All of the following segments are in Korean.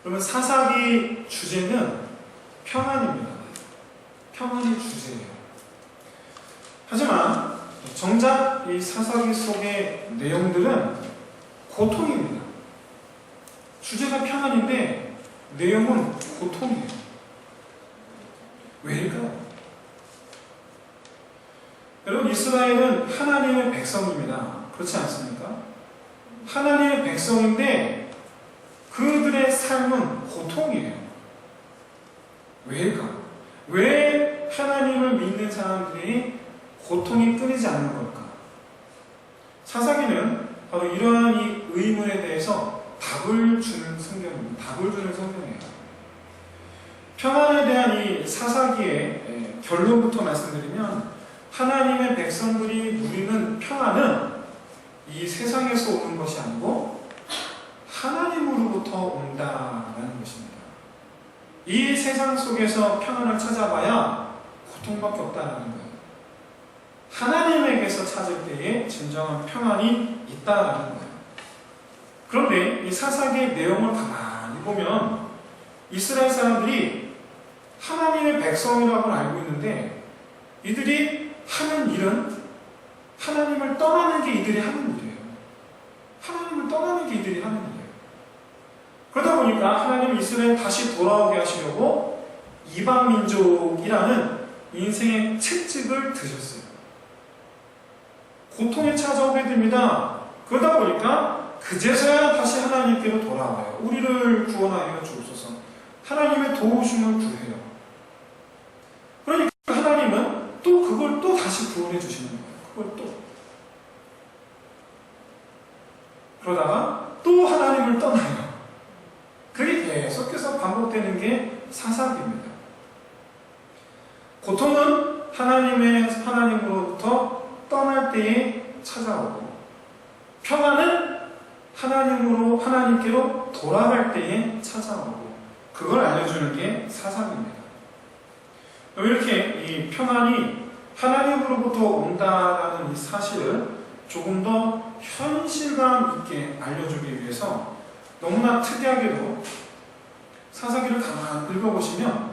그러면 사사기 주제는 평안입니다. 평안이 주제예요. 하지만 정작 이 사사기 속의 내용들은 고통입니다. 주제가 평안인데 내용은 고통이에요. 왜일까요? 여러분, 이스라엘은 하나님의 백성입니다. 그렇지 않습니까? 하나님의 백성인데 그들의 삶은 고통이에요. 왜일까? 왜 하나님을 믿는 사람들이 고통이 끊이지 않는 걸까? 사사기는 바로 이러한 이 의문에 대해서 답을 주는 성경입니다. 답을 주는 성경이에요. 평안에 대한 이 사사기의 결론부터 말씀드리면, 하나님의 백성들이 누리는 평안은 이 세상에서 오는 것이 아니고 하나님으로부터 온다라는 것입니다. 이 세상 속에서 평안을 찾아봐야 고통밖에 없다는 거예요. 하나님에게서 찾을 때에 진정한 평안이 있다라는 거예요. 그런데 이 사사기의 내용을 가만히 보면 이스라엘 사람들이 하나님의 백성이라고 알고 있는데 이들이 하는 일은 하나님을 떠나는 게 이들이 하는 일이에요. 하나님을 떠나는 게 이들이 하는 일이에요. 그러다 보니까 하나님은 이스라엘 다시 돌아오게 하시려고 이방민족이라는 인생의 채찍을 드셨어요. 고통이 찾아오게 됩니다. 그러다 보니까 그제서야 다시 하나님께로 돌아와요. 우리를 구원하여 주옵소서. 하나님의 도우심을 구해요. 그러니까 하나님은 또 그걸 또 다시 구원해 주시는 거예요. 그걸 또. 그러다가 또 하나님을 떠나요. 그게 계속해서 반복되는 게 사사기입니다. 고통은 하나님으로부터 떠날 때에 찾아오고, 평안은 하나님께로 돌아갈 때에 찾아오고, 그걸 알려주는 게 사사기입니다. 이렇게 이 평안이 하나님으로부터 온다라는 이 사실을 조금 더 현실감 있게 알려주기 위해서 너무나 특이하게도 사사기를 가만히 읽어보시면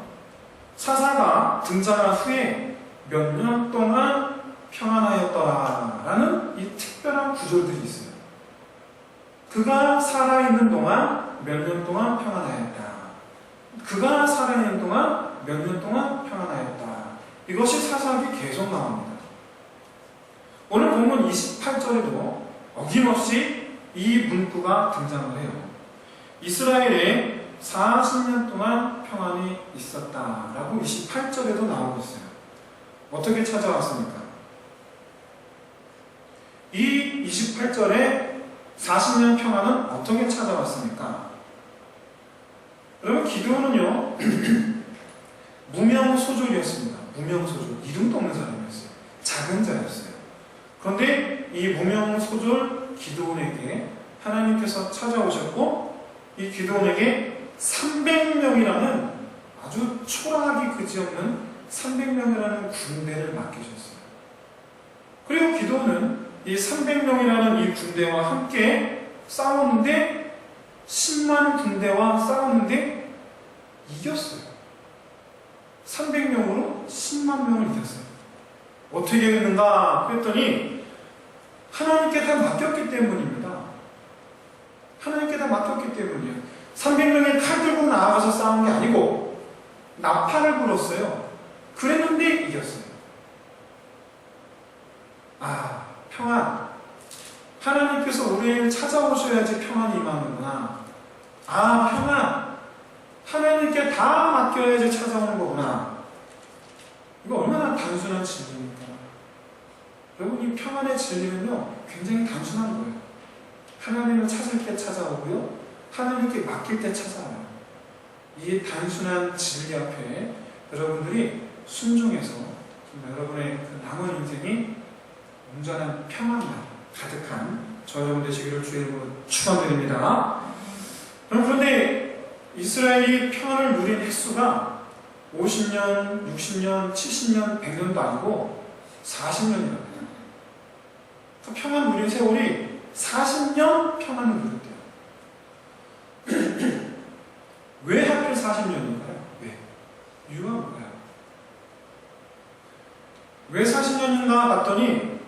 사사가 등장한 후에 몇 년 동안 평안하였더라라는 이 특별한 구절들이 있어요. 그가 살아있는 동안 몇 년 동안 평안하였다. 그가 살아있는 동안 몇 년 동안 평안하였다. 이것이 사사기 계속 나옵니다. 오늘 본문 28절에도 어김없이 이 문구가 등장을 해요. 이스라엘에 40년 동안 평안이 있었다라고 28절에도 나오고 있어요. 어떻게 찾아왔습니까? 이 28절에 40년 평안은 어떻게 찾아왔습니까? 여러분, 기드온은요 무명소졸이었습니다. 무명소졸, 이름도 없는 사람이었어요. 작은 자였어요. 그런데 이 무명소졸 기드온에게 하나님께서 찾아오셨고, 이 기드온에게 300명이라는 아주 초라하기 그지없는 300명이라는 군대를 맡기셨어요. 그리고 기드온은 이 300명이라는 이 군대와 함께 싸웠는데 10만 군대와 싸웠는데 이겼어요. 300명으로 10만 명을 이겼어요. 어떻게 했는가 그랬더니 하나님께 다 맡겼기 때문입니다. 하나님께 다 맡겼기 때문이에요. 300명이 칼 들고 나아가서 싸운 게 아니고 나팔을 불었어요. 그랬는데 이겼어요. 아, 평안. 하나님께서 우리를 찾아오셔야지 평안이 임하는구나. 아, 평안. 하나님께 다 맡겨야지 찾아오는 거구나. 이거 얼마나 단순한 진리입니까? 여러분, 이 평안의 진리는요 굉장히 단순한 거예요. 하나님을 찾을 때 찾아오고요, 하나님께 맡길 때 찾아와요. 이 단순한 진리 앞에 여러분들이 순종해서 여러분의 그 남은 인생이 온전한 평안만 가득한 저 여러분 되시기를 주의 이름으로 축원드립니다. 그런데 이스라엘이 평안을 누린 횟수가 50년, 60년, 70년, 100년도 아니고 40년이랍니다. 그 평안 누린 세월이 40년 평안을 누렸대요. 이유가 뭐야? 왜 40년인가 봤더니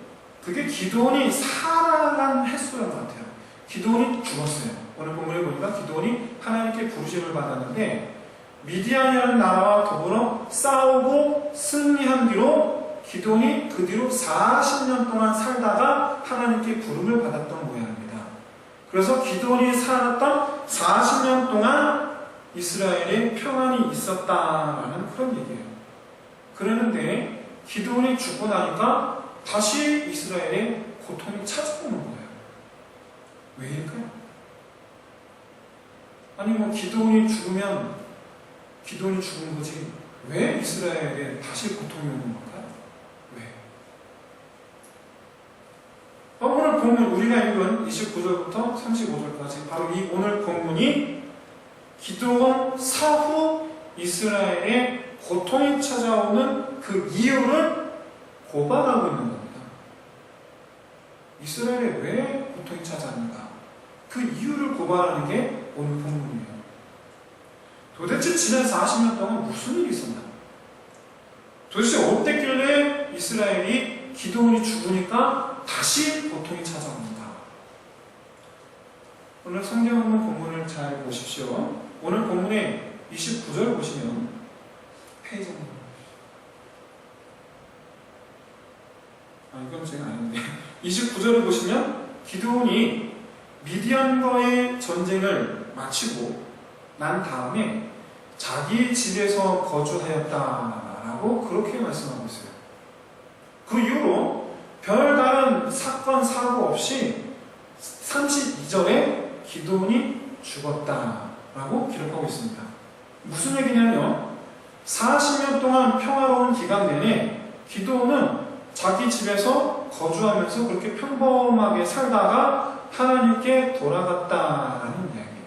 그게 기드온이 살아난 횟수인 것 같아요. 기드온이 죽었어요. 오늘 본문에 보니까 기드온이 하나님께 부르심을 받았는데 미디안이라는 나라와 더불어 싸우고 승리한 뒤로 기드온이 그 뒤로 40년 동안 살다가 하나님께 부름을 받았던 모양입니다. 그래서 기드온이 살았던 40년 동안 이스라엘에 평안이 있었다라는 그런 얘기예요. 그러는데 기드온이 죽고 나니까 다시 이스라엘에 고통이 찾아오는 거예요. 왜일까요? 아니 뭐 기드온이 죽으면 기드온이 죽은 거지 왜 이스라엘에 다시 고통이 오는 걸까요? 왜? 오늘 본문 우리가 읽은 29절부터 35절까지 바로 이 오늘 본문이 기드온 사후 이스라엘에 고통이 찾아오는 그 이유를 고발하고 있는 겁니다. 이스라엘에 왜 고통이 찾아왔는가? 그 이유를 고발하는 게 오늘 본문이에요. 도대체 지난 40년 동안 무슨 일이 있었나? 도대체 어땠길래 이스라엘이 기드온이 죽으니까 다시 고통이 찾아옵니다. 오늘 성경 본문을 잘 보십시오. 오늘 본문의 29절 보시면 페이지 이건 제가 아닌데 29절을 보시면 기드온이 미디안과의 전쟁을 마치고 난 다음에 자기 집에서 거주하였다라고 그렇게 말씀하고 있어요. 그 이후로 별다른 사건 사고 없이 32절에 기드온이 죽었다라고 기록하고 있습니다. 무슨 얘기냐면 40년 동안 평화로운 기간 내내 기드온은 자기 집에서 거주하면서 그렇게 평범하게 살다가 하나님께 돌아갔다라는 이야기예요.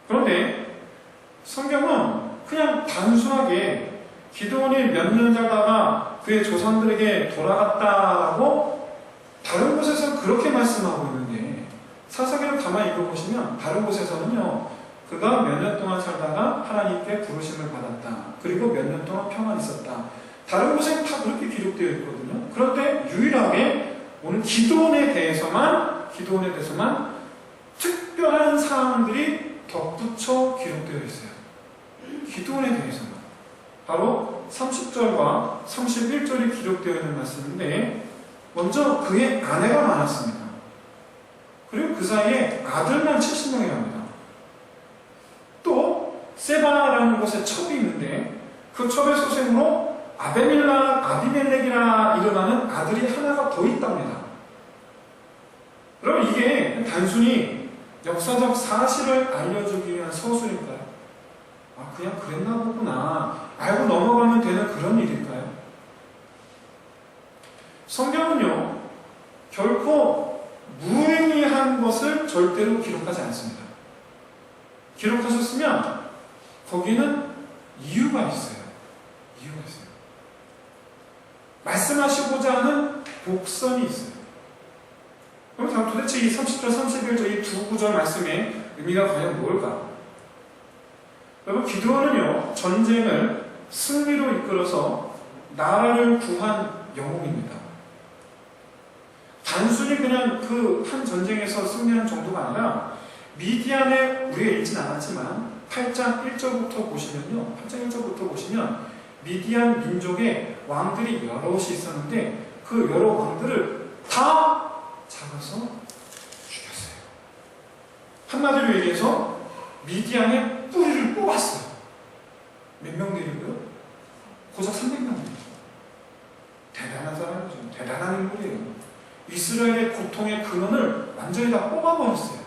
그런데 성경은 그냥 단순하게 기드온이 몇 년 살다가 그의 조상들에게 돌아갔다라고 다른 곳에서 그렇게 말씀하고 있는데 사사기를 가만히 읽어보시면 다른 곳에서는요 그가 몇 년 동안 살다가 하나님께 부르심을 받았다. 그리고 몇 년 동안 평안이 있었다. 다른 곳에는 다 그렇게 기록되어 있거든요. 그런데 유일하게 오늘 기드온에 대해서만 특별한 사항들이 덧붙여 기록되어 있어요. 기드온에 대해서만. 바로 30절과 31절이 기록되어 있는 말씀인데 먼저 그의 아내가 많았습니다. 그리고 그 사이에 아들만 70명이랍니다. 또 세바라는 곳에 첩이 있는데 그 첩의 소생으로 아비멜렉이라 이름하는 아들이 하나가 더 있답니다. 그럼 이게 단순히 역사적 사실을 알려주기 위한 서술일까요? 그냥 그랬나 보구나 알고 넘어가면 되는 그런 일일까요? 성경은요 결코 무의미한 것을 절대로 기록하지 않습니다. 기록하셨으면 거기는 이유가 있어요. 말씀하시고자 하는 복선이 있어요. 그럼 도대체 이 30절, 31절 이 두 구절 말씀의 의미가 과연 뭘까? 여러분 기드온은요 전쟁을 승리로 이끌어서 나라를 구한 영웅입니다. 단순히 그냥 그 한 전쟁에서 승리한 정도가 아니라 미디안에 우리가 읽진 않았지만 8장 1절부터 보시면요 8장 1절부터 보시면 미디안 민족의 왕들이 여럿이 있었는데 그 여러 왕들을 다 잡아서 죽였어요. 한마디로 얘기해서 미디안의 뿌리를 뽑았어요. 몇 명 되리고요? 고작 300명 되리죠. 대단한 사람이죠. 대단한 인물이에요. 이스라엘의 고통의 근원을 완전히 다 뽑아버렸어요.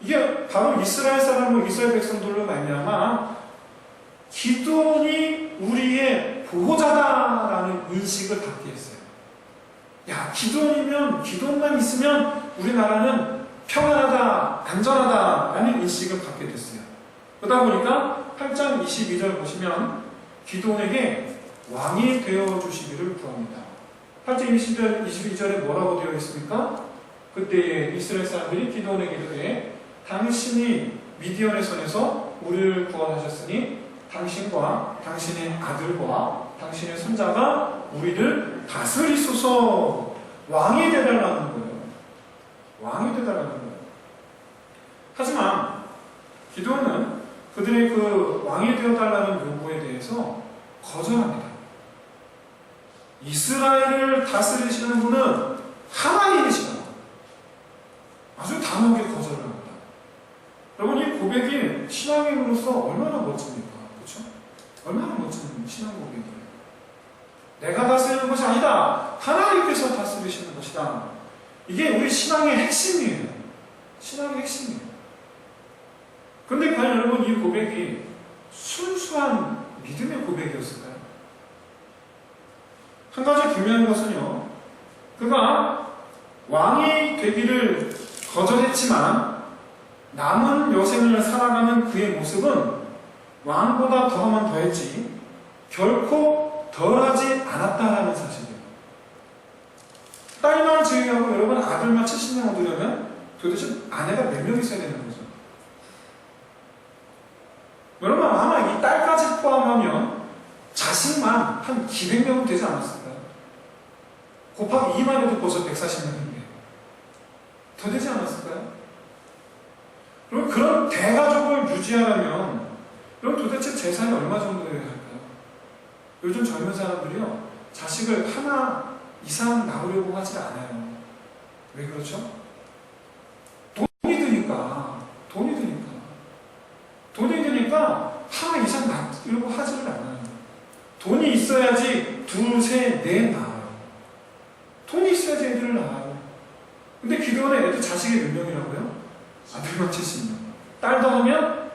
이게 바로 이스라엘 사람과 이스라엘 백성들로 말미암아 기드온이 우리의 보호자다라는 인식을 갖게 했어요. 야, 기드온만 있으면 우리나라는 평안하다, 안전하다라는 인식을 갖게 됐어요. 그러다 보니까 8장 22절 보시면 기드온에게 왕이 되어주시기를 구합니다. 8장 22절에 뭐라고 되어 있습니까? 그때 이스라엘 사람들이 기드온에게 그래 당신이 미디안의 손에서 우리를 구원하셨으니 당신과 당신의 아들과 당신의 손자가 우리를 다스리소서. 왕이 되달라는 거예요. 왕이 되달라는 거예요. 하지만 기도는 그들의 그 왕이 되어달라는 요구에 대해서 거절합니다. 이스라엘을 다스리시는 분은 하나님이시다. 아주 단호하게 거절을 합니다. 여러분, 이 고백이 신앙인으로서 얼마나 멋집니까? 그렇죠? 얼마나 멋진 신앙 고백이에요. 내가 다스리는 것이 아니다. 하나님께서 다스리시는 것이다. 이게 우리 신앙의 핵심이에요. 신앙의 핵심이에요. 그런데 과연 여러분, 이 고백이 순수한 믿음의 고백이었을까요? 한 가지 중요한 것은요, 그가 왕이 되기를 거절했지만 남은 여생을 살아가는 그의 모습은 왕보다 더하면 더했지 결코 덜하지 않았다라는 사실이에요. 딸만 지으려고 여러분 아들만 70명 얻으려면 도대체 아내가 몇 명 있어야 되는 거죠? 여러분, 아마 이 딸까지 포함하면 자식만 한 200명은 되지 않았을까요? 곱하기 2만 해도 벌써 140명인데 더 되지 않았을까요? 그럼 그런 대가족을 유지하려면 그럼 도대체 재산이 얼마 정도 되어야 할까요? 요즘 젊은 사람들이요, 자식을 하나 이상 낳으려고 하지 않아요. 왜 그렇죠? 돈이 드니까 하나 이상 낳으려고 하지를 않아요. 돈이 있어야지 둘, 셋, 넷 낳아요. 돈이 있어야지 애들을 낳아요. 근데 기도원의 애들 자식이 몇 명이라고요? 아들만 70명. 딸 더하면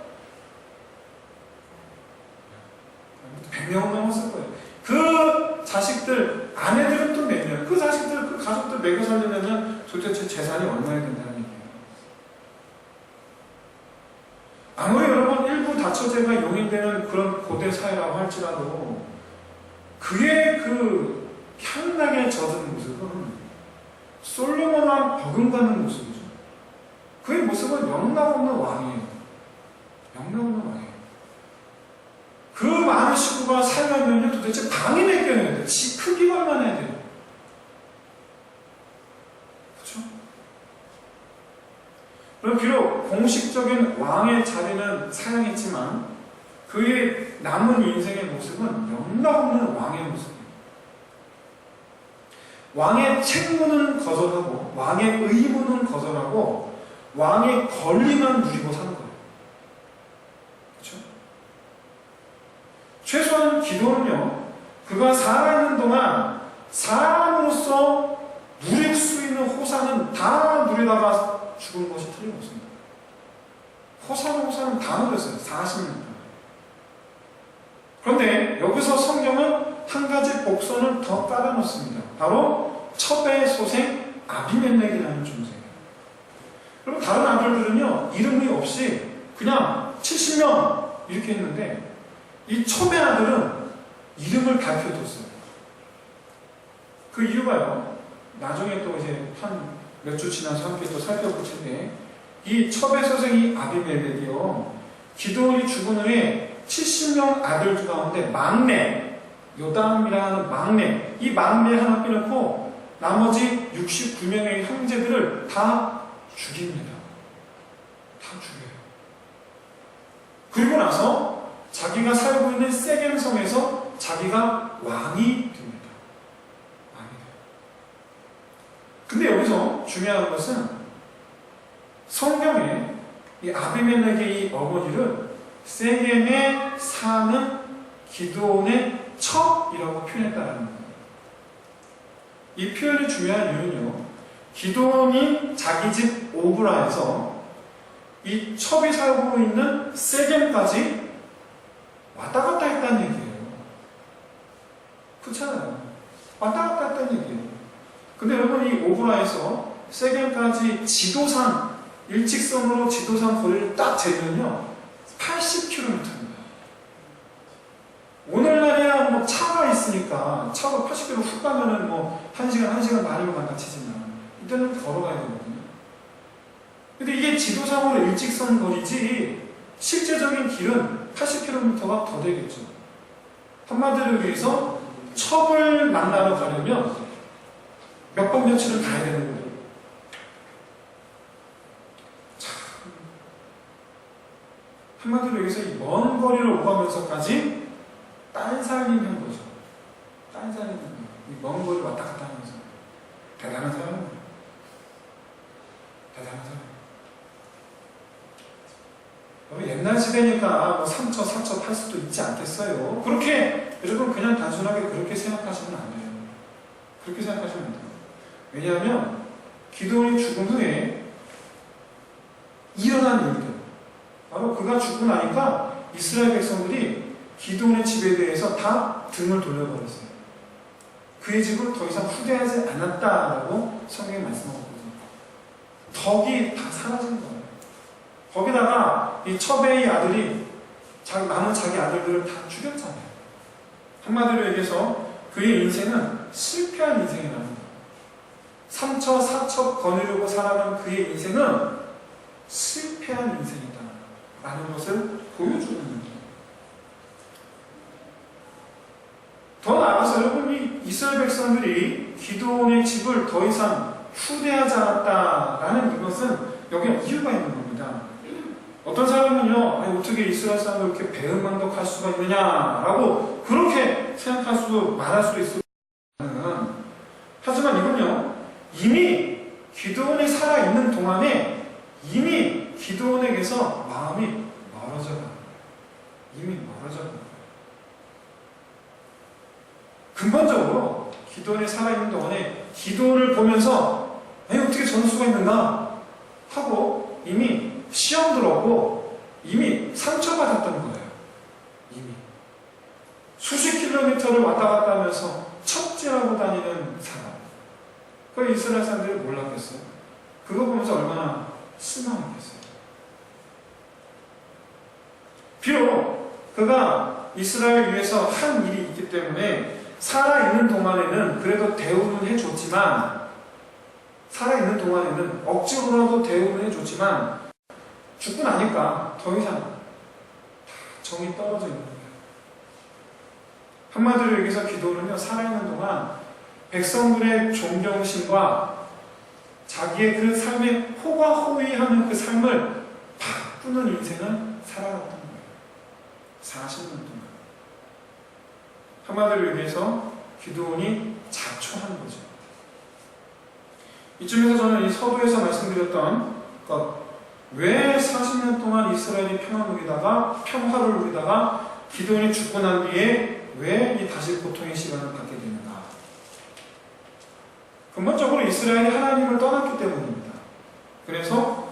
100명은 넘었을 거예요. 그 자식들, 아내들은 또 몇 명? 그 자식들, 그 가족들 먹여 살리려면 도대체 재산이 얼마나 된다는 얘기예요. 아무리 여러분 일부 다처제가 용인되는 그런 고대 사회라고 할지라도 그의 그 향락에 젖은 모습은 솔로몬왕 버금가는 모습이죠. 그의 모습은 영락없는 왕이에요. 영락없는 왕이에요. 그 많은 식구가 살려면요, 도대체 방이 몇 개여야 돼요? 집 크기가 얼마나 해야 돼요? 그렇죠? 그럼 비록 공식적인 왕의 자리는 사양했지만 그의 남은 인생의 모습은 영락없는 왕의 모습이에요. 왕의 책무는 거절하고 왕의 의무는 거절하고 왕의 권리만 누리고 사는 거예요. 그렇죠? 최소한 기도는요, 그가 살아있는 동안 사람으로서 누릴 수 있는 호사는 다 누리다가 죽은 것이 틀림없습니다. 호사는 다 누렸어요. 40년 동안. 그런데 여기서 성경은 한 가지 복선을 더 깔아 놓습니다. 바로 첩의 소생 아비멜렉이라는 존재예요. 그럼 다른 아들들은요, 이름이 없이 그냥 70명 이렇게 했는데 이 첩의 아들은 이름을 밝혀뒀어요. 그 이유가요, 나중에 또 이제 한 몇 주 지나서 함께 또 살펴볼 텐데, 이 첩의 소생이 아비멜렉이요, 기도원이 죽은 후에 70명 아들 가운데 막내, 요담이라는 막내, 이 막내 하나 빼놓고 나머지 69명의 형제들을 다 죽입니다. 다 죽여요. 그리고 나서 자기가 살고 있는 세겜성에서 자기가 왕이 됩니다. 왕이 돼요. 근데 여기서 중요한 것은 성경에 이 아비멜렉의 이 어머니를 세겜에 사는 기드온의 첩이라고 표현했다는 거예요. 이 표현이 중요한 이유는요, 기드온이 자기 집 오브라에서 이 첩이 살고 있는 세겜까지 왔다 갔다 했다는 얘기예요. 그렇잖아요. 왔다 갔다 했다는 얘기예요. 근데 여러분, 이 오브라에서 세겜까지 지도상, 일직선으로 지도상 거리를 딱 재면요, 80km입니다. 오늘날이야 뭐 차가 있으니까 차가 80km 훅 가면은 뭐 1시간 반이면 간다 치지만 이때는 걸어가야 되거든요. 근데 이게 지도상으로 일직선 거리지 실제적인 길은 80km가 더 되겠죠. 한마디로 얘기해서 첩을 만나러 가려면 몇 번 며칠을 가야 되는 거예요. 참, 한마디로 얘기해서 이 먼 거리를 오가면서까지 딴살림 한 거죠. 딴살림 한 거예요. 이 먼 거리를 왔다 갔다 하면서. 대단한 사람이에요. 대단한 사람. 옛날 시대니까 뭐 3첩, 4첩 할 수도 있지 않겠어요? 그렇게, 여러분 그냥 단순하게 그렇게 생각하시면 안 돼요. 그렇게 생각하시면 안 돼요. 왜냐하면, 기드온이 죽은 후에 일어난 일들, 바로 그가 죽고 나니까 이스라엘 백성들이 기드온의 집에 대해서 다 등을 돌려버렸어요. 그의 집을 더 이상 후대하지 않았다라고 성경에 말씀하고 있거든요. 덕이 다 사라진 거예요. 거기다가 이 첩의 아들이 남은 자기 아들들을 다 죽였잖아요. 한마디로 얘기해서 그의 인생은 실패한 인생이라는 거예요. 3첩, 4첩 거느리고 살아간 그의 인생은 실패한 인생이다 라는 것을 보여주는 거예요. 더 나아가서 여러분이 이스라엘 백성들이 기드온의 집을 더 이상 후대하지 않았다라는 이것은 여기에 이유가 있는 겁니다. 어떤 사람은요, 아니, 어떻게 이스라엘 사람을 이렇게 배은망덕할 수가 있느냐라고 그렇게 생각할 수도 말할 수도 있을 거예요. 하지만 이건요, 이미 기드온이 살아있는 동안에 이미 기드온에게서 마음이 멀어져 가요. 이미 멀어져 가요. 근본적으로 기드온이 살아있는 동안에 기드온을 보면서 아니 어떻게 저럴 수가 있는가 하고 이미 시험 들었고 이미 상처받았던 거예요. 이미 수십 킬로미터를 왔다 갔다 하면서 첩질하고 다니는 사람, 그 이스라엘 사람들이 몰랐겠어요? 그거 보면서 얼마나 실망했겠어요? 비록 그가 이스라엘 위해서 한 일이 있기 때문에 살아있는 동안에는 그래도 대우는 해줬지만, 살아있는 동안에는 억지로라도 대우는 해줬지만 죽고 나니까 더 이상 다 정이 떨어져 있는 거예요. 한마디로 얘기해서 기도는요, 살아있는 동안 백성들의 존경심과 자기의 그 삶에 호가호위하는 그 삶을 바꾸는 인생을 살아갔던 거예요. 40년 동안. 한마디로 얘기해서 기드온이 자초한 거죠. 이쯤에서 저는 이 서두에서 말씀드렸던 왜 40년 동안 이스라엘이 평화를 누리다가 기드온이 죽고 난 뒤에 왜 이 다시 고통의 시간을 갖게 되는가? 근본적으로 이스라엘이 하나님을 떠났기 때문입니다. 그래서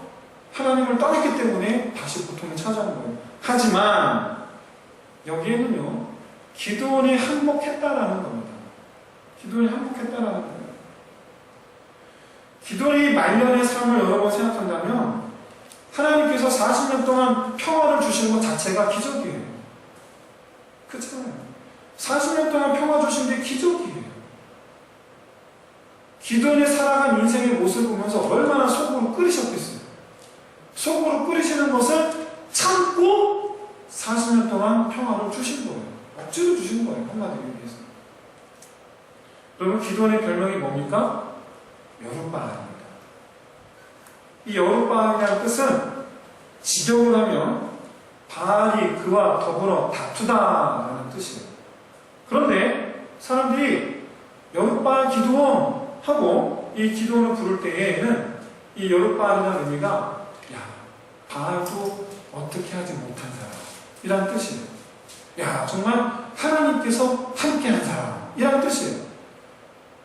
하나님을 떠났기 때문에 다시 고통이 찾아온 거예요. 하지만 여기에는요, 기드온이 항복했다라는 겁니다. 기드온이 항복했다라는 거예요. 기드온이 말년의 삶을 여러 번 생각한다면 하나님께서 40년 동안 평화를 주신 것 자체가 기적이에요. 그렇잖아요. 40년 동안 평화 주신 게 기적이에요. 기드온이 살아간 인생의 모습을 보면서 얼마나 속으로 끓이셨겠어요. 속으로 끓이시는 것을 참고 40년 동안 평화를 주신 거예요. 억지로 주신 거예요. 한마디로 얘기해서. 여러분, 기드온의 별명이 뭡니까? 여룻바알입니다. 이 여룻바알이라는 뜻은 직역을 하면 바알이 그와 더불어 다투다라는 뜻이에요. 그런데 사람들이 여룻바알 기드온 하고 이 기드온을 부를 때에는 이 여룻바알이라는 의미가 야, 바알도 어떻게 하지 못한 사람 이라는 뜻이에요. 야, 정말 하나님께서 함께한 사람 이라는 뜻이에요.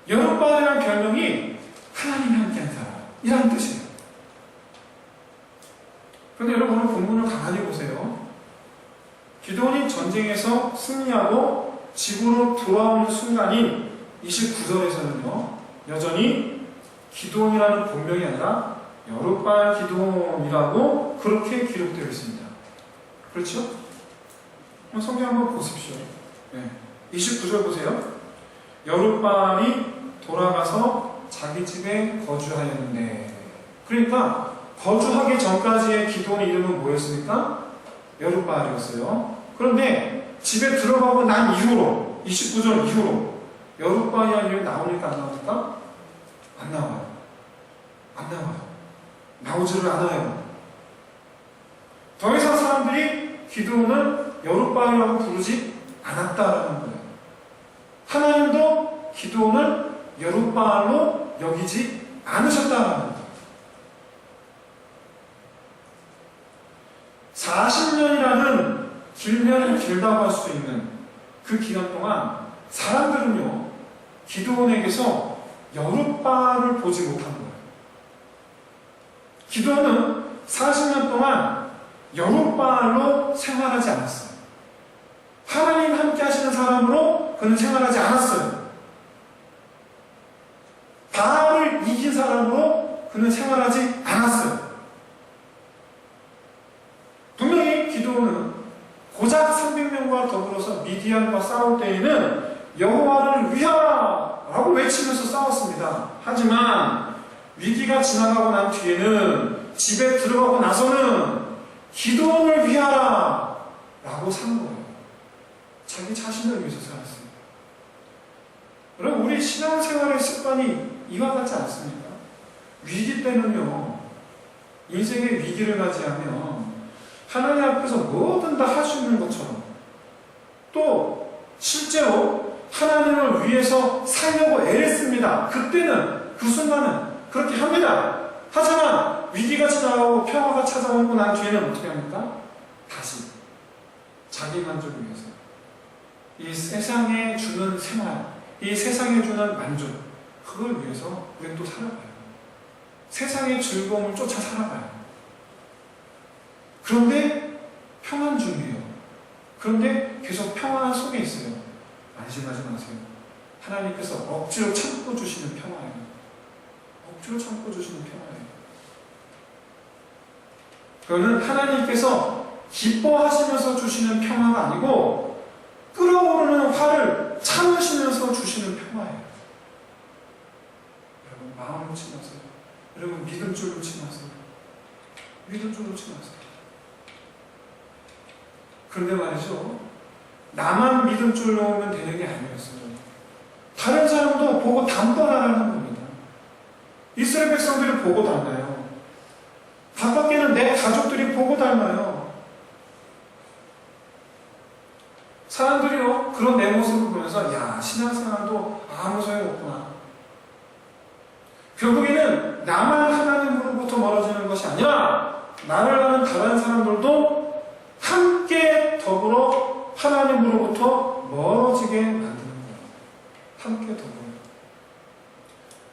여룻바알이라는 별명이 하나님이 함께한 사람 이라는 뜻이에요. 그런데 여러분 오늘 본문을 가만히 보세요. 기드온이 전쟁에서 승리하고 집으로 돌아오는 순간인 29절에서는요, 여전히 기드온이라는 본명이 아니라 여룻바알 기드온이라고 그렇게 기록되어 있습니다. 그렇죠? 성경 한번 보십시오. 네. 29절 보세요. 여룻바알이 돌아가서 자기 집에 거주하였는데, 그러니까 거주하기 전까지의 기드온의 이름은 뭐였습니까? 여룻바알이었어요. 그런데 집에 들어가고 난 이후로 29절 이후로 여룻바알이 일이 나오니까 안 나오니까? 안 나와요. 안 나와요. 나오지를 않아요. 더 이상 사람들이 기드온을 여룻바알이라고 부르지 않았다라는 거예요. 하나님도 기드온을 여룻바알로 여기지 않으셨다라는 거예요. 40년이라는 길면 길다고 할 수 있는 그 기간 동안 사람들은요, 기드온에게서 여룻바알을 보지 못한 거예요. 기드온은 40년 동안 여룻바알로 생활하지 않았어요. 하나님 함께 하시는 사람으로 그는 생활하지 않았어요. 바알을 이긴 사람으로 그는 생활하지 않았어요. 분명히 기드온은 고작 300명과 더불어서 미디안과 싸울 때에는 여호와를 위하라 라고 외치면서 싸웠습니다. 하지만 위기가 지나가고 난 뒤에는 집에 들어가고 나서는 기드온을 위하라 라고 산 거예요. 자기 자신을 위해서 살았습니다. 여러분, 우리 신앙생활의 습관이 이와 같지 않습니까? 위기 때는요, 인생의 위기를 맞이하면 하나님 앞에서 뭐든 다 할 수 있는 것처럼, 또 실제로 하나님을 위해서 살려고 애를 씁니다. 그때는, 그 순간은 그렇게 합니다. 하지만 위기가 지나가고 평화가 찾아오고 난 뒤에는 어떻게 합니까? 다시 자기 만족을 위해서 이 세상에 주는 생활, 이 세상에 주는 만족, 그걸 위해서 우리는 또 살아가요. 세상의 즐거움을 쫓아 살아가요. 그런데 평안 중이에요. 그런데 계속 평안 속에 있어요. 안심하지 마세요. 하나님께서 억지로 참고 주시는 평화예요. 억지로 참고 주시는 평화예요. 그거는 하나님께서 기뻐하시면서 주시는 평화가 아니고 끓어오르는 화를 참으시면서 주시는 평화예요. 여러분, 마음 놓지 마세요. 여러분, 믿음줄 놓지 마세요. 믿음줄 놓지 마세요. 그런데 말이죠, 나만 믿음줄 놓으면 되는 게 아니었어요. 다른 사람도 보고 닮떠나라는 겁니다. 이스라엘 백성들이 보고 닮아요. 가깝게는 내 가족들이 보고 닮아요. 사람들이요, 그런 내 모습을 보면서 야, 신앙생활도 아무 소용없구나. 결국에는 나만 하나님으로부터 멀어지는 것이 아니라 나를 아는 다른 사람들도 함께 더불어 하나님으로부터 멀어지게 만드는 거예요. 함께 더불어.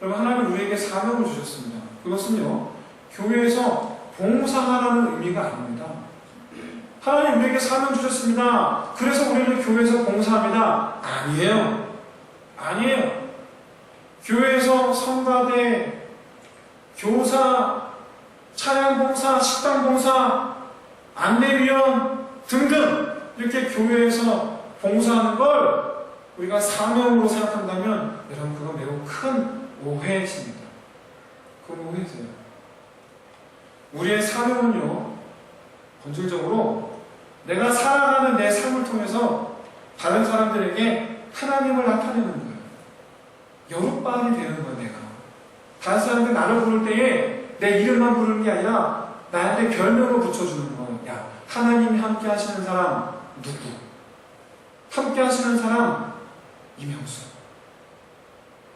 여러분, 하나님 우리에게 사명을 주셨습니다. 그것은요, 교회에서 봉사하라는 의미가 아닙니다. 하나님 우리에게 사명 주셨습니다. 그래서 우리는 교회에서 봉사합니다. 아니에요. 아니에요. 교회에서 성가대, 교사, 차량봉사, 식당봉사, 안내위원 등등 이렇게 교회에서 봉사하는 걸 우리가 사명으로 생각한다면 여러분, 그건 매우 큰 오해이십니다. 그건 오해세요. 우리의 사명은요, 본질적으로 내가 살아가는 내 삶을 통해서 다른 사람들에게 하나님을 나타내는 거예요. 여룻바알이 되는 거예요. 내가 다른 사람들 나를 부를 때에 내 이름만 부르는 게 아니라 나한테 별명을 붙여주는 거예요. 야, 하나님이 함께 하시는 사람 누구? 함께 하시는 사람 이명수.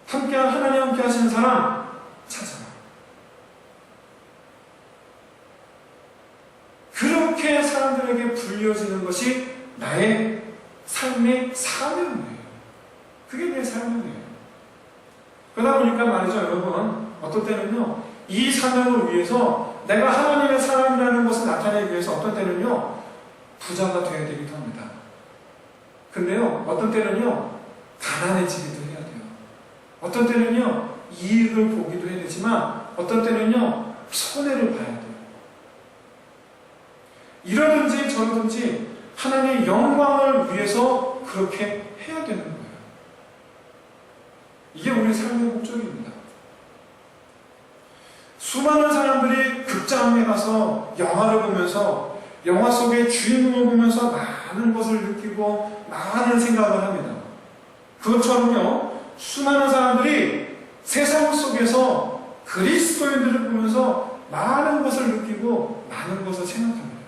하나님 함께 하시는 사람 찾아라. 그렇게 사람들에게 불려지는 것이 나의 삶의 사명이에요. 그게 내 사명이에요. 그러다 보니까 말이죠, 여러분, 어떤 때는요, 이 사명을 위해서 내가 하나님의 사람이라는 것을 나타내기 위해서 어떤 때는요, 부자가 되어야 되기도 합니다. 근데요, 어떤 때는요, 가난해지기도 해야 돼요. 어떤 때는요, 이익을 보기도 해야 되지만 어떤 때는요, 손해를 봐야 돼요. 이러든지 저러든지 하나님의 영광을 위해서 그렇게 해야 되는 거예요. 이게 우리 삶의 목적입니다. 수많은 사람들이 극장에 가서 영화를 보면서 영화 속의 주인공을 보면서 많은 것을 느끼고 많은 생각을 합니다. 그것처럼요, 수많은 사람들이 세상 속에서 그리스도인들을 보면서 많은 것을 느끼고 많은 것을 생각합니다.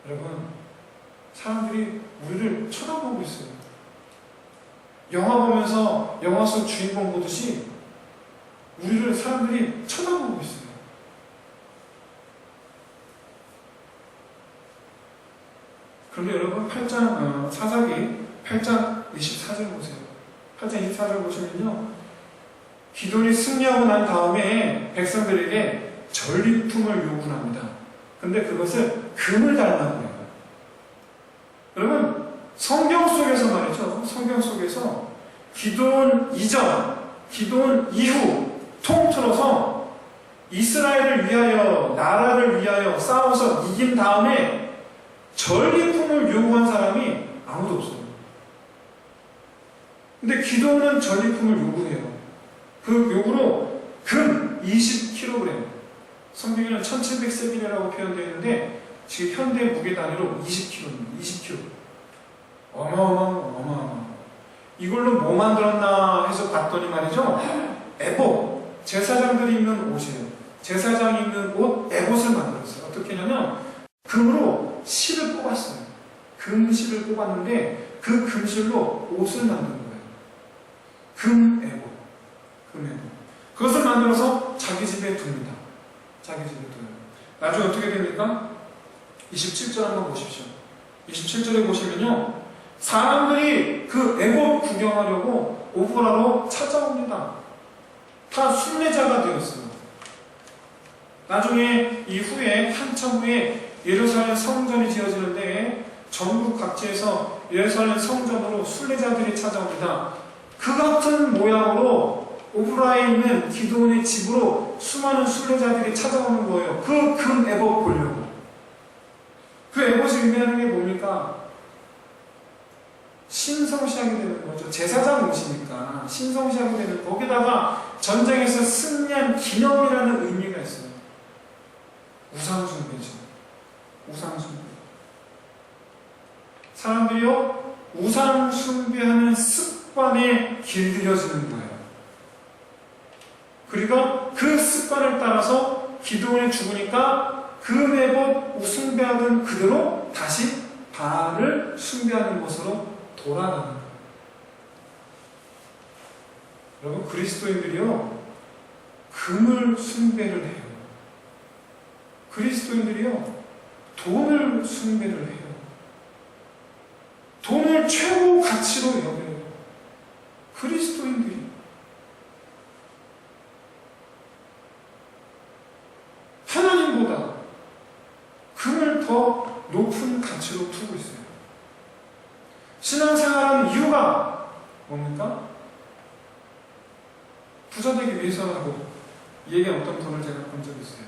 여러분, 사람들이 우리를 쳐다보고 있어요. 영화 보면서 영화 속 주인공 보듯이 우리를 사람들이 쳐다보고 있어요. 그런데 여러분, 사사기 8장 24절 보세요. 8장 24절 보시면요, 기돈이 승리하고 난 다음에 백성들에게 전리품을 요구합니다. 근데 그것을 금을 달라고 해요. 여러분, 성경 속에서 말이죠. 성경 속에서 기돈 이전, 기돈 이후 통틀어서 이스라엘을 위하여, 나라를 위하여 싸워서 이긴 다음에 전리품을 요구한 사람이 아무도 없어요. 근데 기돈은 전리품을 요구해요. 그 요구로 금 20kg, 성경에는 1700세겔이라고 표현되어 있는데 지금 현대 무게 단위로 20kg입니다. 20kg. 어마어마한. 이걸로 뭐 만들었나 해서 봤더니 말이죠, 에봇, 제사장들이 입는 옷이에요. 제사장이 입는 옷, 에봇을 만들었어요. 어떻게 했냐면 금으로 실을 뽑았어요. 금실을 뽑았는데 그 금실로 옷을 만든 거예요. 금에봇. 그것을 만들어서 자기 집에 둡니다. 자기 집에 둬요. 나중에 어떻게 됩니까? 27절 한번 보십시오. 27절에 보시면요, 사람들이 그 에봇 구경하려고 오브라로 찾아옵니다. 다 순례자가 되었어요. 나중에 이후에 한참 후에 예루살렘 성전이 지어지는데 전국 각지에서 예루살렘 성전으로 순례자들이 찾아옵니다. 그 같은 모양으로 오브라에 있는 기도원의 집으로 수많은 순례자들이 찾아오는 거예요. 그 금 에봇 보려고. 그 에봇이 의미하는 게 뭡니까? 신성시하게 되는 거죠. 제사장 옷이니까 신성시하게 되는, 거기다가 전쟁에서 승리한 기념이라는 의미가 있어요. 우상숭배죠. 우상숭배. 사람들이요, 우상숭배하는 습관에 길들여지는 거예요. 그리고 그 습관을 따라서 기도원이 죽으니까 그 에봇 숭배하던 그대로 다시 바알을 숭배하는 것으로 돌아가는 거예요. 여러분, 그리스도인들이요, 금을 숭배를 해요. 그리스도인들이요, 돈을 숭배를 해요. 돈을 최고 가치로 여겨요. 그리스도인들이. 하나님보다 금을 더 높은 가치로 두고 있어요. 신앙생활하는 이유가 뭡니까? 부자 되기 위해서라고 얘기한 어떤 분을 제가 본 적이 있어요.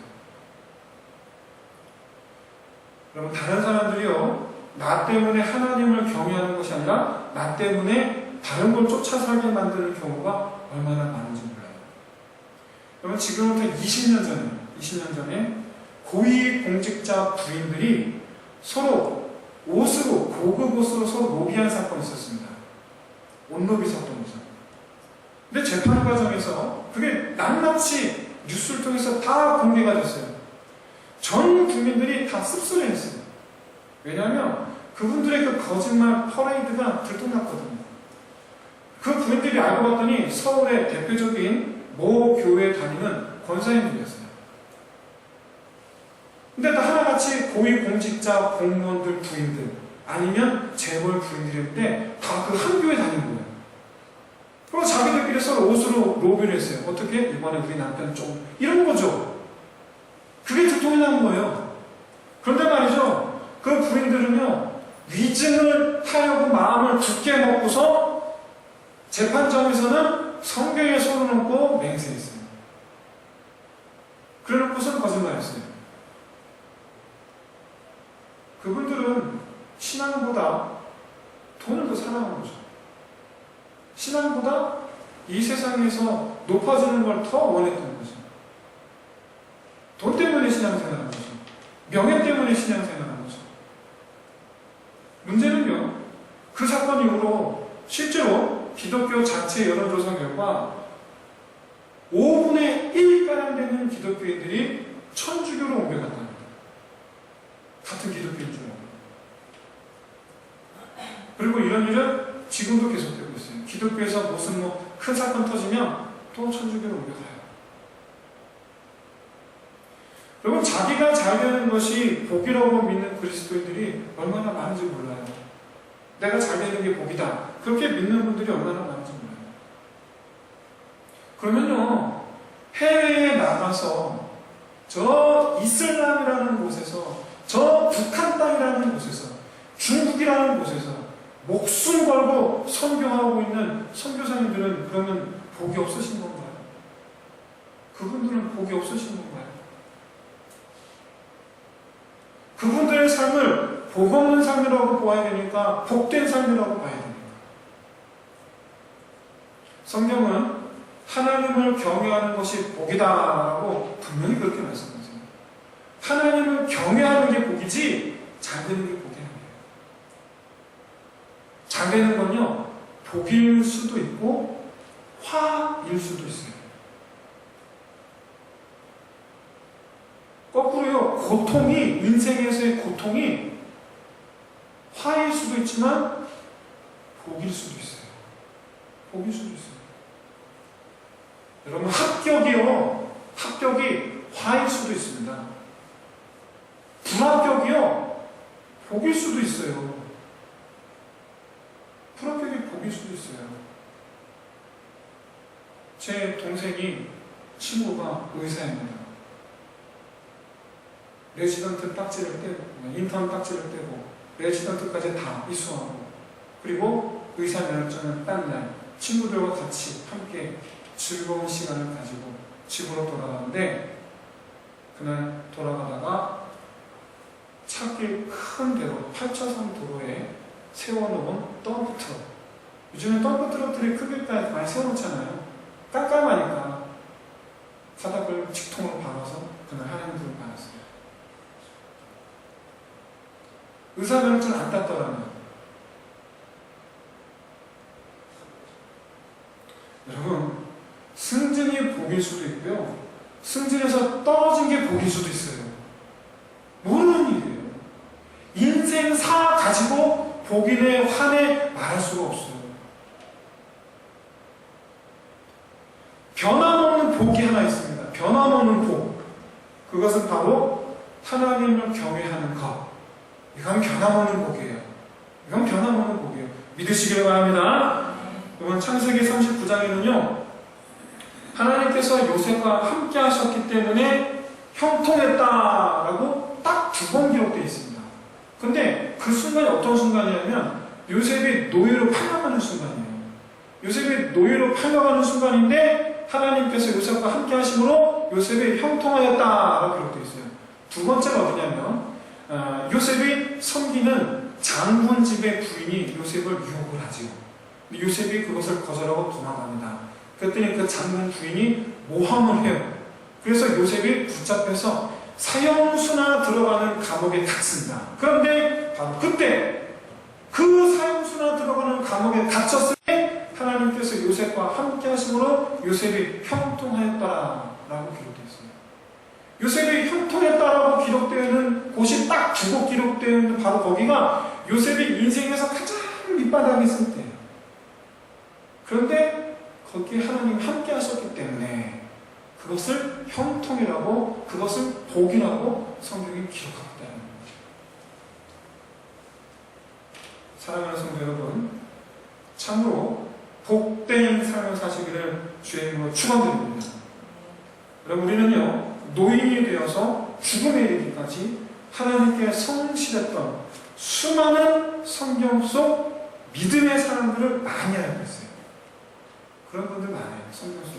여러분, 다른 사람들이요, 나 때문에 하나님을 경외하는 것이 아니라 나 때문에 다른 걸 쫓아 살게 만드는 경우가 얼마나 많은지 몰라요. 여러분, 지금부터 20년 전에 고위공직자 부인들이 서로 옷으로, 고급 옷으로 서로 로비한 사건이 있었습니다. 옷로비 사건이죠. 근데 재판 과정에서 그게 낱낱이 뉴스를 통해서 다 공개가 됐어요. 전 국민들이 다 씁쓸해했어요. 왜냐하면 그분들의 그 거짓말 퍼레이드가 들통났거든요. 그 부인들이 알고 봤더니 서울의 대표적인 모 교회에 다니는 권사님들이었어요. 근데 다 하나같이 고위공직자 공무원들 부인들 아니면 재벌 부인들인데 다 그 한 교회 다니는 거예요. 그리고 자기들끼리 서로 옷으로 로비를 했어요. 어떻게? 이번에 우리 남편 좀 이런 거죠. 그게 들통이 난 거예요. 그런데 말이죠, 그 부인들은요, 위증을 하려고 마음을 굳게 먹고서 재판정에서는 성경에 손을 얹고 맹세했어요. 그래놓고선 거짓말했어요. 그분들은 신앙보다 돈을 더 사랑하는 거죠. 신앙보다 이 세상에서 높아지는 걸 더 원했던 거죠. 돈 때문에 신앙생활하는 거죠. 명예 때문에 신앙생활한 거죠. 문제는요, 그 사건 이후로 실제로 기독교 자체 여론조사 결과 5분의 1가량 되는 기독교인들이 천주교로 옮겨갔답니다. 같은 기독교인 중. 그리고 이런 일은 지금도 계속되고 있어요. 기독교에서 무슨 큰 사건 터지면 또 천주교로 옮겨가요. 여러분, 자기가 잘 되는 것이 복이라고 믿는 그리스도인들이 얼마나 많은지 몰라요. 내가 잘 되는 게 복이다, 그렇게 믿는 분들이 얼마나 많은지 몰라요. 그러면요, 해외에 나가서 저 이슬람이라는 곳에서, 저 북한 땅이라는 곳에서, 중국이라는 곳에서 목숨 걸고 선교하고 있는 선교사님들은 그러면 복이 없으신 건가요? 그분들은 복이 없으신 건가요? 그분들의 삶을 복 없는 삶이라고 보아야 되니까 복된 삶이라고 봐야 됩니까? 성경은 하나님을 경외하는 것이 복이다라고 분명히 그렇게 말씀하세요. 하나님을 경외하는 게 복이지 잘 되는 게 복이 아니에요. 잘 되는 건요, 복일 수도 있고 화일 수도 있어요. 거꾸로요, 고통이, 인생에서의 고통이 화일 수도 있지만 복일 수도 있어요. 복일 수도 있어요. 여러분, 합격이 화일 수도 있습니다. 불합격이요, 복일 수도 있어요. 불합격이 복일 수도 있어요. 제 동생이, 친구가 의사입니다. 레지던트 딱지를 떼고, 인턴 딱지를 떼고, 레지던트까지 다 이수하고, 그리고 의사 면허증을 딴 날 친구들과 같이 함께 즐거운 시간을 가지고 집으로 돌아가는데, 그날 돌아가다가 차길 큰 대로, 8차선 도로에 세워놓은 덤프트럭, 요즘에 덤프트럭들이 크게 많이 세워놓잖아요. 깜깜하니까 바닥을 직통으로 박아서 그날 하나님을 받았어요. 의사 면허증을 안 땄더라면, 여러분, 승진이 복일 수도 있고요, 승진에서 떨어진 게 복일 수도 있어요. 모르는 일이에요. 인생사 가지고 복이네 화네 말할 수가 없어요. 변함없는 복이 하나 있습니다. 변함없는 복. 그것은 바로 하나님을 경외하는 것. 이건 변함없는 복이에요. 이건 변함없는 복이에요. 믿으시길 바랍니다. 이번 창세기 39장에는요, 하나님께서 요셉과 함께 하셨기 때문에 형통했다라고 딱 2번 기록되어 있습니다. 근데 그 순간이 어떤 순간이냐면, 요셉이 노예로 팔려가는 순간이에요. 요셉이 노예로 팔려가는 순간인데, 하나님께서 요셉과 함께 하심으로 요셉이 형통하였다라고 기록되어 있어요. 2번째가 어디냐면, 요셉이 섬기는 장군 집의 부인이 요셉을 유혹을 하지요. 요셉이 그것을 거절하고 도망갑니다. 그랬더니 그 장군 부인이 모함을 해요. 그래서 요셉이 붙잡혀서 사형수나 들어가는 감옥에 갇습니다. 그런데 바로 그때 그 사형수나 들어가는 감옥에 갇혔을 때 하나님께서 요셉과 함께 하심으로 요셉이 형통하였다라고 기록되어 있습니다. 요셉이 형통했다라고 기록되어 있는 곳이 딱 2곳 기록되어 있는 바로 거기가 요셉이 인생에서 가장 밑바닥에 있을 때예요. 그런데 거기에 하나님 함께 하셨기 때문에 그것을 형통이라고, 그것을 복이라고 성경이 기록하고 있다는 겁니다. 사랑하는 성도 여러분, 참으로 복된 삶을 사시기를 주의 이름으로 축원드립니다. 여러분, 우리는요, 노인이 되어서 죽음에 이르기까지 하나님께 성실했던 수많은 성경 속 믿음의 사람들을 많이 알고 있어요. 그런 분들 많아요, 성경 속.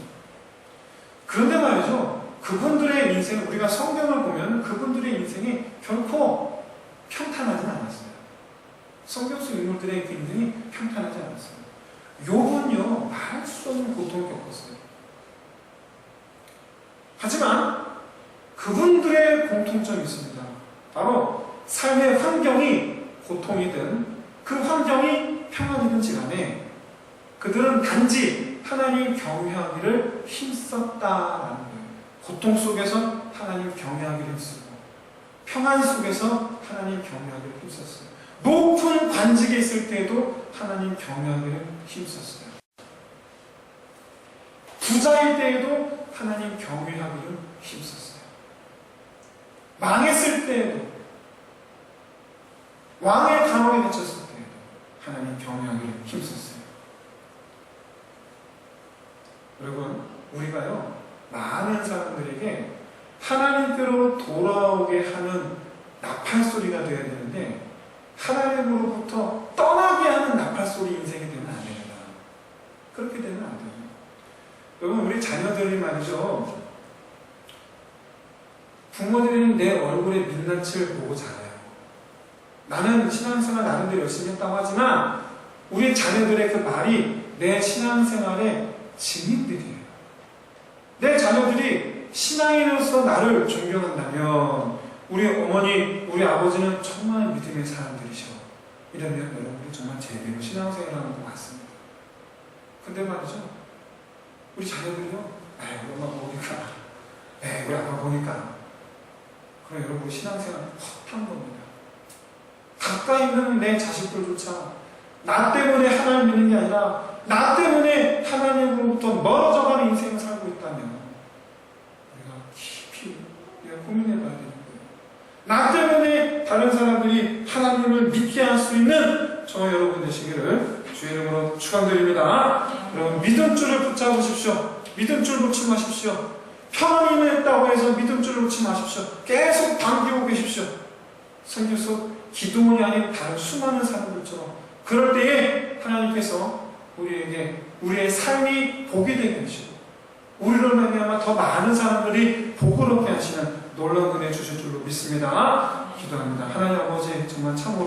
그런데 말이죠, 그분들의 인생, 우리가 성경을 보면 그분들의 인생이 결코 평탄하진 않았어요. 성경 속 인물들의 그 인생이 평탄하지 않았어요. 욥은요, 말할 수 없는 고통을 겪었어요. 하지만 그분들의 공통점이 있습니다. 바로 삶의 환경이 고통이든 그 환경이 평안이든지 간에 그들은 단지 하나님 경외하기를 힘썼다라는 거예요. 고통 속에서 하나님 경외하기를 힘쓰고 평안 속에서 하나님 경외하기를 힘썼어요. 높은 관직에 있을 때에도 하나님 경외하기를 힘썼어요. 부자일 때에도 하나님 경외하기를 힘썼어요. 망했을 때에도, 왕의 감옥에 갇혔을 때에도 하나님 경외하기를 힘썼어요. 여러분, 우리가요, 많은 사람들에게 하나님께로 돌아오게 하는 나팔소리가 되어야 되는데 하나님으로부터 떠나게 하는 나팔소리 인생이 되면 안 됩니다. 그렇게 되면 안 돼요. 여러분, 우리 자녀들이 말이죠, 부모들은 내 얼굴에 민낯을 보고 자라요. 나는 신앙생활 나름대로 열심히 했다고 하지만 우리 자녀들의 그 말이 내 신앙생활의 증인들이에요. 내 자녀들이 신앙인으로서 나를 존경한다면 우리 어머니, 우리 아버지는 정말 믿음의 사람들이셔. 이러면 여러분이 정말 제대로 신앙생활하는 것 같습니다. 근데 말이죠, 우리 자녀들이요, 에이, 우리 엄마 보니까, 에이, 우리 아빠 보니까, 그럼 여러분 신앙생활은 헛한 겁니다. 가까이 있는 내 자식들조차 나 때문에 하나님 믿는 게 아니라 나 때문에 하나님으로부터 멀어져가는 인생을 살고 있다면 우리가 깊이 고민해 봐야 되는 거예요. 나 때문에 다른 사람들이 하나님을 믿게 할 수 있는 저와 여러분 되시기를 주의 이름으로 축원드립니다. 여러분, 믿음줄을 붙잡으십시오. 믿음줄 놓지 마십시오. 평안이 임했다고 해서 믿음줄을 놓지 마십시오. 계속 당기고 계십시오. 성경 속 기도원이 아닌 다른 수많은 사람들처럼. 그럴 때에 하나님께서 우리에게 우리의 삶이 복이 되게 하시고 우리로 말미암아 더 많은 사람들이 복을 얻게 하시는 놀라운 은혜 주실 줄로 믿습니다. 기도합니다. 하나님 아버지, 정말 참으로